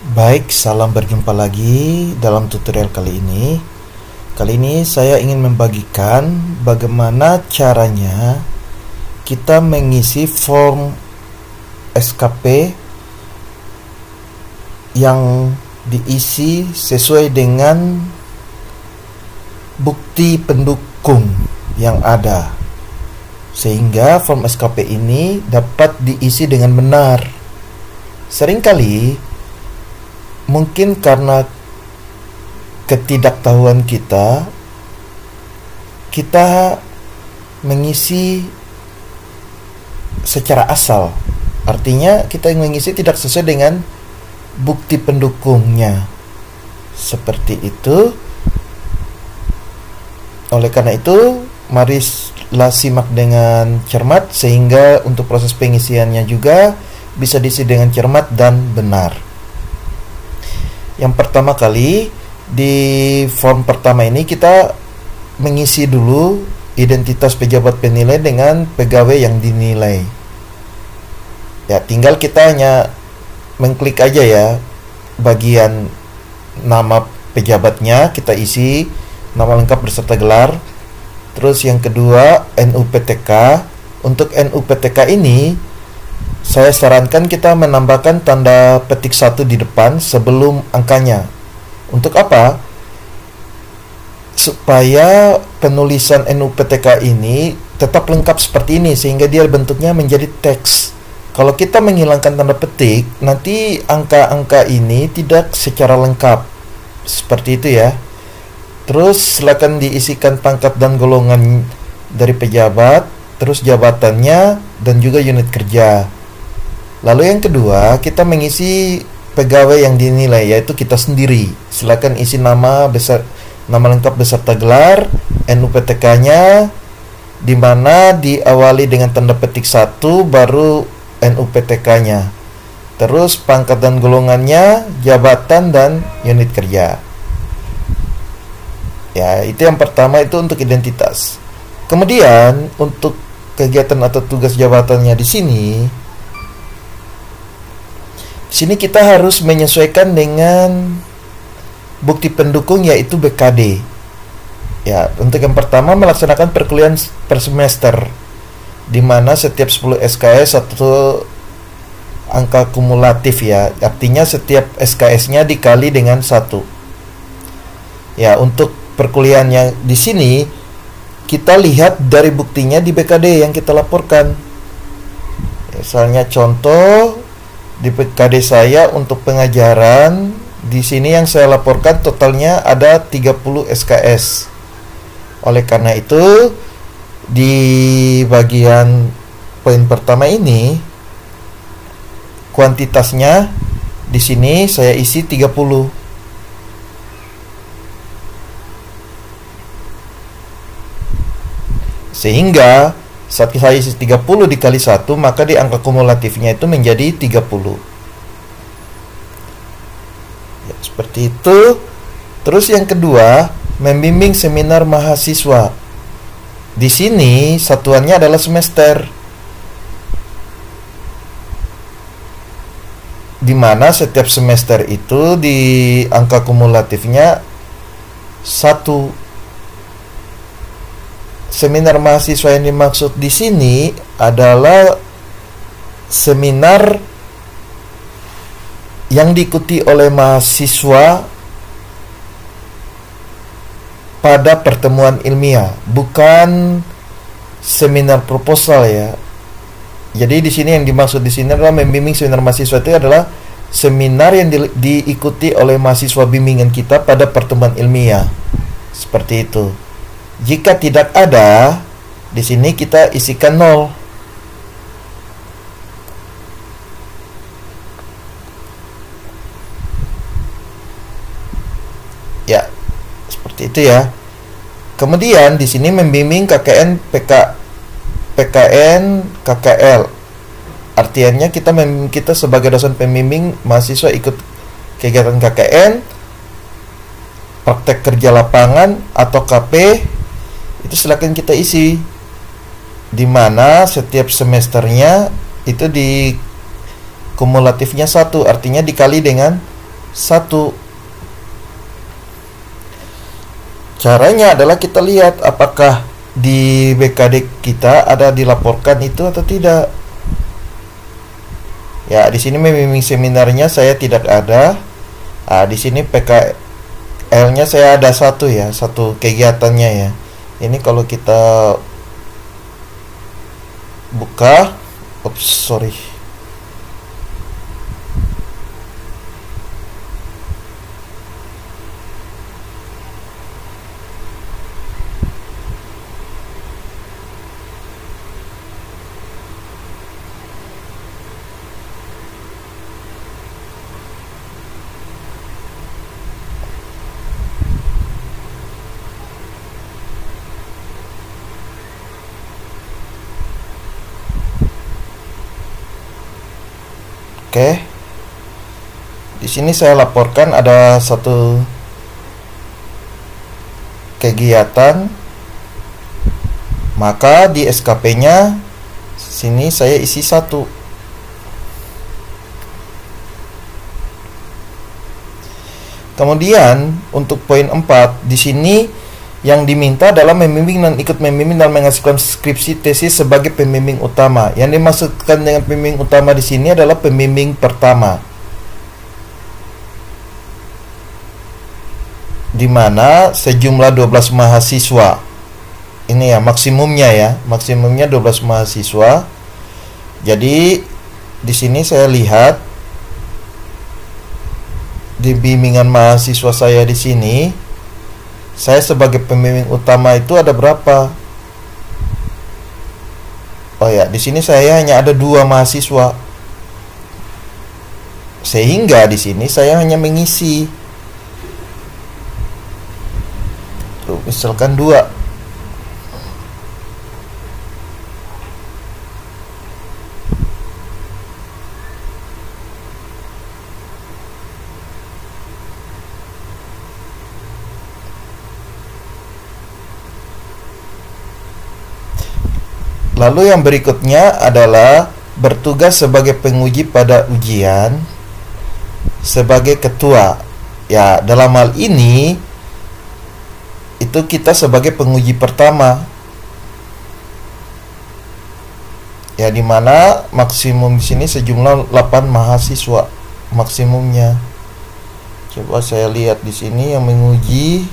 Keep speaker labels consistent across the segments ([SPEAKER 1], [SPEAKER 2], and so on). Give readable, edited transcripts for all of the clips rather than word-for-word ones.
[SPEAKER 1] Baik, salam berjumpa lagi dalam tutorial kali ini. Kali ini saya ingin membagikan bagaimana caranya kita mengisi form SKP yang diisi sesuai dengan bukti pendukung yang ada, sehingga form SKP ini dapat diisi dengan benar. Seringkali mungkin karena ketidaktahuan kita mengisi secara asal. Artinya kita mengisi tidak sesuai dengan bukti pendukungnya. Seperti itu. Oleh karena itu, marilah simak dengan cermat sehingga untuk proses pengisiannya juga bisa diisi dengan cermat dan benar. Yang pertama kali, di form pertama ini kita mengisi dulu identitas pejabat penilai dengan pegawai yang dinilai. Ya, tinggal kita hanya mengklik aja ya bagian nama pejabatnya, kita isi nama lengkap beserta gelar. Terus yang kedua, NUPTK. Untuk NUPTK ini saya sarankan kita menambahkan tanda petik 1 di depan sebelum angkanya. Untuk apa? Supaya penulisan NUPTK ini tetap lengkap seperti ini, sehingga dia bentuknya menjadi teks. Kalau kita menghilangkan tanda petik, nanti angka-angka ini tidak secara lengkap. Seperti itu ya. Terus silakan diisikan pangkat dan golongan dari pejabat, terus jabatannya, dan juga unit kerja. Lalu yang kedua, kita mengisi pegawai yang dinilai, yaitu kita sendiri. Silakan isi nama lengkap beserta gelar, NUPTK-nya, di mana diawali dengan tanda petik 1, baru NUPTK-nya. Terus pangkat dan golongannya, jabatan dan unit kerja. Ya, itu yang pertama, itu untuk identitas. Kemudian untuk kegiatan atau tugas jabatannya di sini kita harus menyesuaikan dengan bukti pendukung, yaitu BKD. Ya, untuk yang pertama melaksanakan perkuliahan per semester, di mana setiap 10 SKS satu angka kumulatif ya. Artinya setiap SKS-nya dikali dengan 1. Ya, untuk perkuliahannya di sini kita lihat dari buktinya di BKD yang kita laporkan. Misalnya contoh di BKD saya untuk pengajaran di sini yang saya laporkan totalnya ada 30 SKS. Oleh karena itu di bagian poin pertama ini kuantitasnya di sini saya isi 30. Sehingga saat saya isi 30 dikali 1, maka di angka kumulatifnya itu menjadi 30. Ya, seperti itu. Terus yang kedua, membimbing seminar mahasiswa. Di sini satuannya adalah semester, di mana setiap semester itu di angka kumulatifnya 1. Seminar mahasiswa yang dimaksud di sini adalah seminar yang diikuti oleh mahasiswa pada pertemuan ilmiah, bukan seminar proposal ya. Jadi di sini yang dimaksud di sini adalah membimbing seminar mahasiswa itu adalah seminar yang diikuti oleh mahasiswa bimbingan kita pada pertemuan ilmiah. Seperti itu. Jika tidak ada, di sini kita isikan 0. Ya, seperti itu ya. Kemudian di sini membimbing KKN PKN KKL. Artinya kita sebagai dosen pembimbing mahasiswa ikut kegiatan KKN, praktek kerja lapangan atau KP. Itu silakan kita isi, di mana setiap semesternya itu di kumulatifnya 1, artinya dikali dengan 1. Caranya adalah kita lihat apakah di BKD kita ada dilaporkan itu atau tidak. Ya, di sini membimbing seminarnya saya tidak ada. Di sini PKL-nya saya ada satu ya, satu kegiatannya ya. Ini kalau kita buka, sorry. Oke. Di sini saya laporkan ada satu kegiatan. Maka di SKP-nya sini saya isi 1. Kemudian untuk poin 4 di sini yang diminta adalah membimbing dan ikut membimbing dan menghasilkan skripsi tesis sebagai pembimbing utama. Yang dimaksudkan dengan pembimbing utama di sini adalah pembimbing pertama, di mana sejumlah 12 mahasiswa. Ini ya maksimumnya 12 mahasiswa. Jadi di sini saya lihat di bimbingan mahasiswa saya di sini, saya sebagai pembimbing utama itu ada berapa? Oh ya, di sini saya hanya ada 2 mahasiswa. Sehingga di sini saya hanya mengisi. Misalkan 2. Lalu yang berikutnya adalah bertugas sebagai penguji pada ujian sebagai ketua. Ya, dalam hal ini itu kita sebagai penguji pertama. Ya, dimana maksimum di sini sejumlah 8 mahasiswa maksimumnya. Coba saya lihat di sini yang menguji.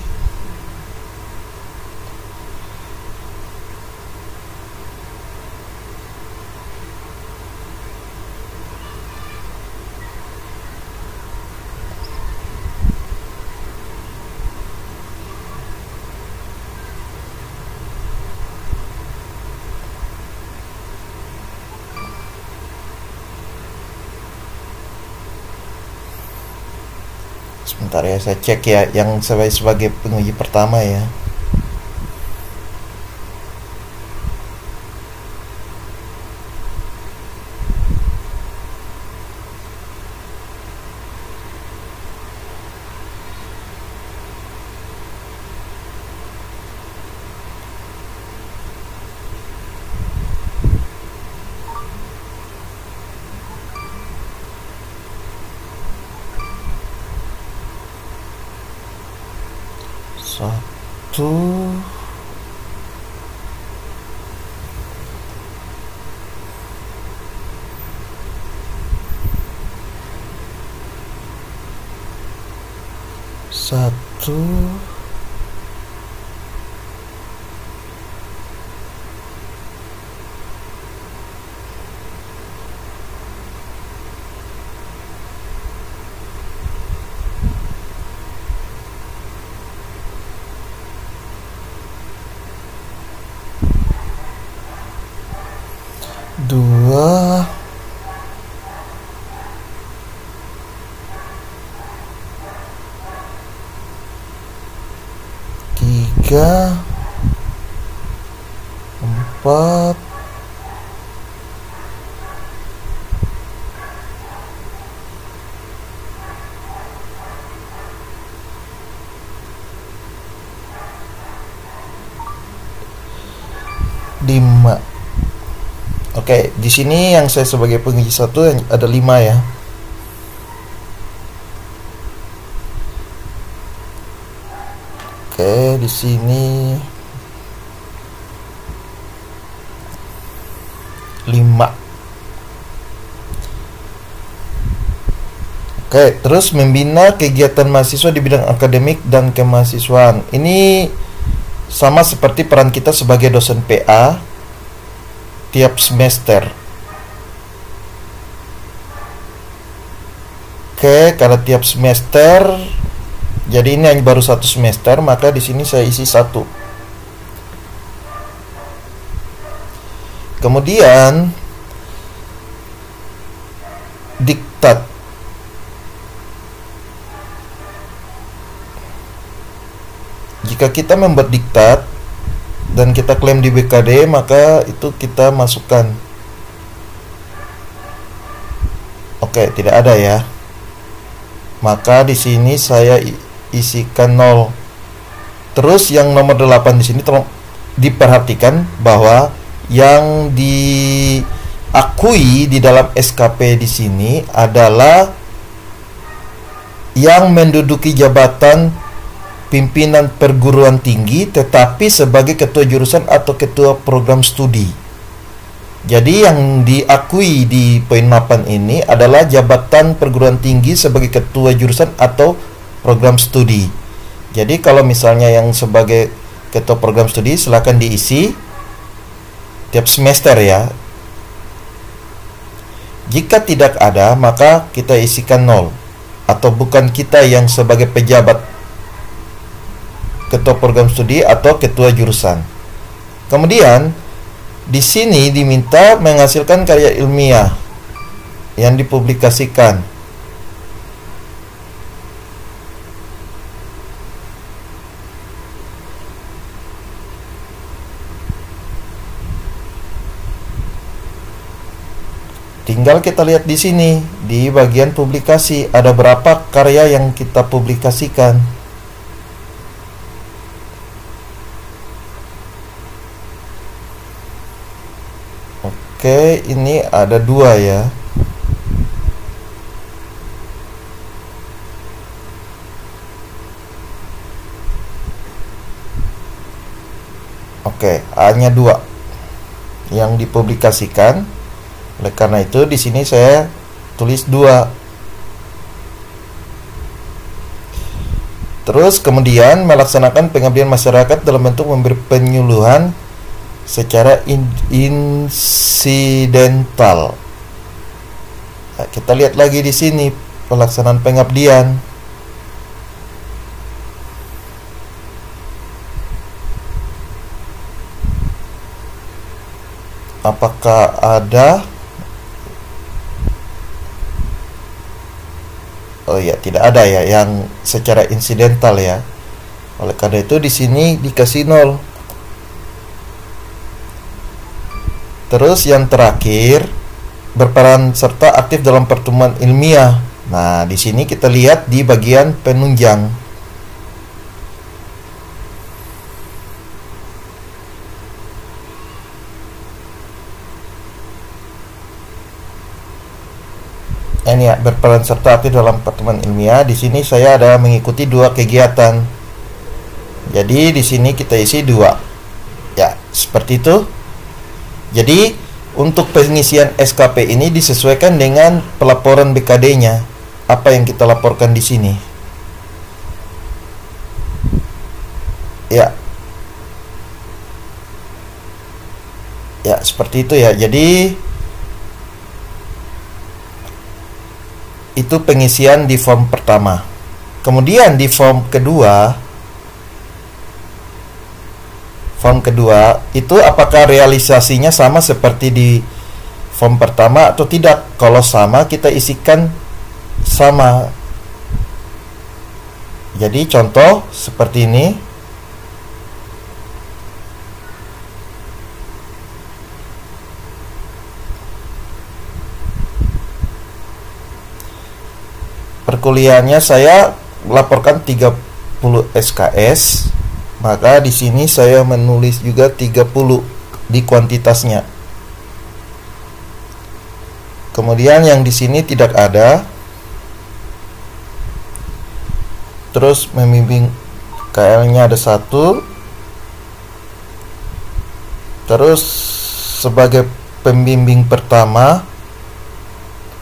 [SPEAKER 1] Sebentar ya, saya cek ya yang sebagai penguji pertama ya. Satu, satu, dua, tiga, 4, 5. Oke, di sini yang saya sebagai penguji 1 ada 5 ya. Oke, di sini 5. Oke, terus membina kegiatan mahasiswa di bidang akademik dan kemahasiswaan. Ini sama seperti peran kita sebagai dosen PA tiap semester. Oke, karena tiap semester, jadi ini hanya baru 1 semester, maka di sini saya isi 1. Kemudian diktat. Jika kita membuat diktat dan kita klaim di BKD, maka itu kita masukkan. Oke, tidak ada ya. Maka di sini saya isikan 0. Terus yang nomor 8 di sini tolong diperhatikan bahwa yang diakui di dalam SKP di sini adalah yang menduduki jabatan pimpinan perguruan tinggi tetapi sebagai ketua jurusan atau ketua program studi. Jadi yang diakui di poin 8 ini adalah jabatan perguruan tinggi sebagai ketua jurusan atau program studi. Jadi kalau misalnya yang sebagai ketua program studi, silakan diisi tiap semester ya. Jika tidak ada, maka kita isikan 0 atau bukan kita yang sebagai pejabat ketua program studi atau ketua jurusan. Kemudian di sini diminta menghasilkan karya ilmiah yang dipublikasikan. Tinggal kita lihat di sini di bagian publikasi ada berapa karya yang kita publikasikan. Oke, ini ada 2 ya. Oke, hanya 2 yang dipublikasikan. Oleh karena itu di sini saya tulis 2. Terus kemudian melaksanakan pengabdian masyarakat dalam bentuk memberi penyuluhan secara insidental. Nah, kita lihat lagi di sini pelaksanaan pengabdian. Apakah ada? Oh ya, tidak ada ya yang secara insidental ya. Oleh karena itu di sini dikasih 0. Terus yang terakhir, berperan serta aktif dalam pertemuan ilmiah. Nah, di sini kita lihat di bagian penunjang. Ini ya, berperan serta aktif dalam pertemuan ilmiah. Di sini saya ada mengikuti 2 kegiatan. Jadi di sini kita isi 2. Ya, seperti itu. Jadi untuk pengisian SKP ini disesuaikan dengan pelaporan BKD-nya. Apa yang kita laporkan di sini? Ya. Ya, seperti itu ya. Jadi itu pengisian di form pertama. Kemudian di form kedua itu apakah realisasinya sama seperti di form pertama atau tidak? Kalau sama, kita isikan sama. Jadi contoh seperti ini. Perkuliahannya saya laporkan 30 SKS. Maka di sini saya menulis juga 30 di kuantitasnya. Kemudian yang di sini tidak ada. Terus membimbing KL-nya ada 1. Terus sebagai pembimbing pertama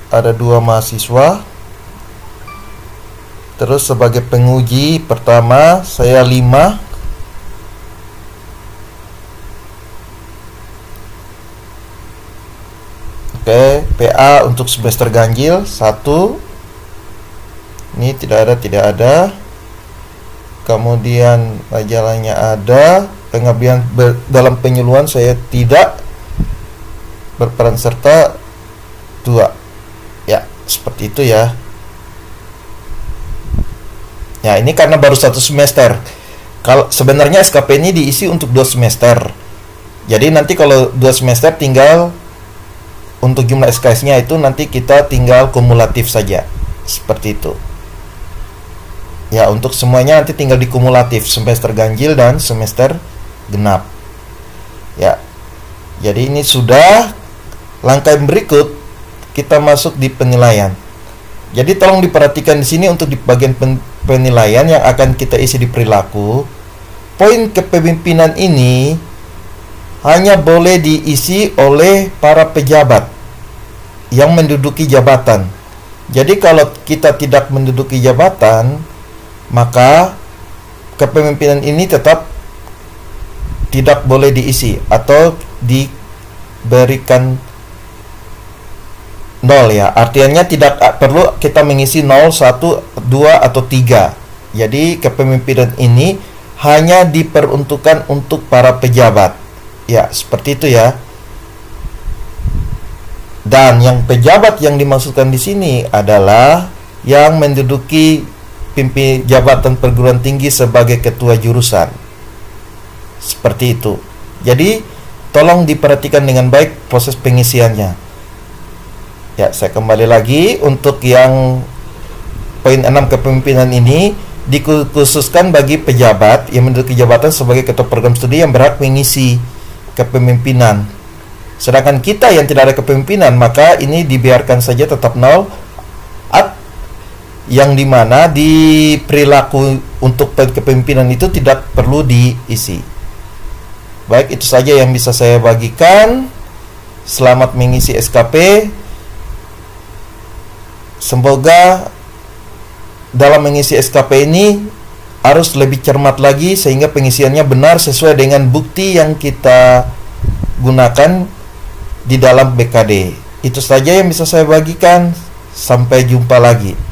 [SPEAKER 1] ada 2 mahasiswa. Terus sebagai penguji pertama saya 5. Oke, PA untuk semester ganjil 1. Ini tidak ada. Kemudian majalahnya ada. Pengabdian dalam penyuluhan saya tidak berperan serta 2. Ya, seperti itu ya. Ya, ini karena baru 1 semester. Kalau sebenarnya SKP ini diisi untuk 2 semester. Jadi nanti kalau 2 semester tinggal untuk jumlah SKS-nya itu nanti kita tinggal kumulatif saja. Seperti itu. Ya, untuk semuanya nanti tinggal dikumulatif semester ganjil dan semester genap. Ya. Jadi ini sudah langkah berikut kita masuk di penilaian. Jadi tolong diperhatikan di sini untuk di bagian penilaian yang akan kita isi di perilaku. Poin kepemimpinan ini hanya boleh diisi oleh para pejabat yang menduduki jabatan. Jadi kalau kita tidak menduduki jabatan, maka kepemimpinan ini tetap tidak boleh diisi atau diberikan 0 ya. Artinya tidak perlu kita mengisi 0, 1, 2 atau 3. Jadi kepemimpinan ini hanya diperuntukkan untuk para pejabat. Ya, seperti itu ya. Dan yang pejabat yang dimaksudkan di sini adalah yang menduduki pimpin jabatan perguruan tinggi sebagai ketua jurusan. Seperti itu. Jadi, tolong diperhatikan dengan baik proses pengisiannya. Ya, saya kembali lagi untuk yang poin 6 kepemimpinan ini dikhususkan bagi pejabat yang menduduki jabatan sebagai ketua program studi yang berhak mengisi kepemimpinan. Sedangkan kita yang tidak ada kepemimpinan, maka ini dibiarkan saja tetap 0, yang dimana di perilaku untuk kepemimpinan itu tidak perlu diisi. Baik, itu saja yang bisa saya bagikan. Selamat mengisi SKP. Semoga dalam mengisi SKP ini harus lebih cermat lagi sehingga pengisiannya benar sesuai dengan bukti yang kita gunakan di dalam BKD. Itu saja yang bisa saya bagikan. Sampai jumpa lagi.